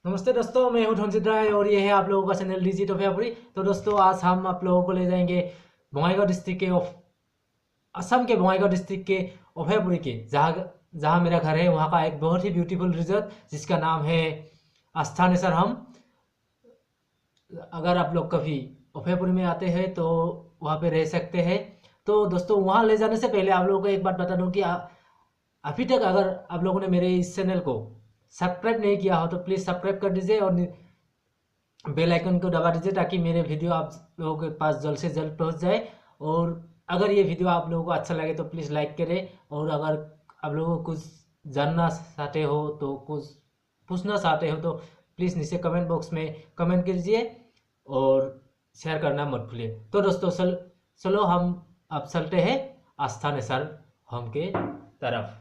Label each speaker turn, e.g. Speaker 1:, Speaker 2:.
Speaker 1: नमस्ते दोस्तों, मैं हूं धनजीत राय और ये है आप लोगों का चैनल डिजिट अभयपुरी। तो दोस्तों, आज हम आप लोगों को ले जाएंगे बंगाईगांव डिस्ट्रिक्ट के असम के बंगाईगांव डिस्ट्रिक्ट के अभयपुरी के जहाँ जहाँ मेरा घर है, वहाँ का एक बहुत ही ब्यूटीफुल रिजॉर्ट जिसका नाम है आस्था नेचर होम। अगर आप लोग कभी अभयपुरी में आते हैं तो वहाँ पे रह सकते हैं। तो दोस्तों, वहाँ ले जाने से पहले आप लोगों को एक बात बता दूं कि अभी तक अगर आप लोगों ने मेरे इस चैनल को सब्सक्राइब नहीं किया हो तो प्लीज़ सब्सक्राइब कर दीजिए और बेल आइकन को दबा दीजिए ताकि मेरे वीडियो आप लोगों के पास जल्द से जल्द पहुंच जाए। और अगर ये वीडियो आप लोगों को अच्छा लगे तो प्लीज़ लाइक करें। और अगर आप लोगों को कुछ जानना चाहते हो तो कुछ पूछना चाहते हो तो प्लीज़ नीचे कमेंट बॉक्स में कमेंट कीजिए और शेयर करना मत भूलिए। तो दोस्तों, चलो हम अब चलते हैं आस्था नेचर होम के तरफ।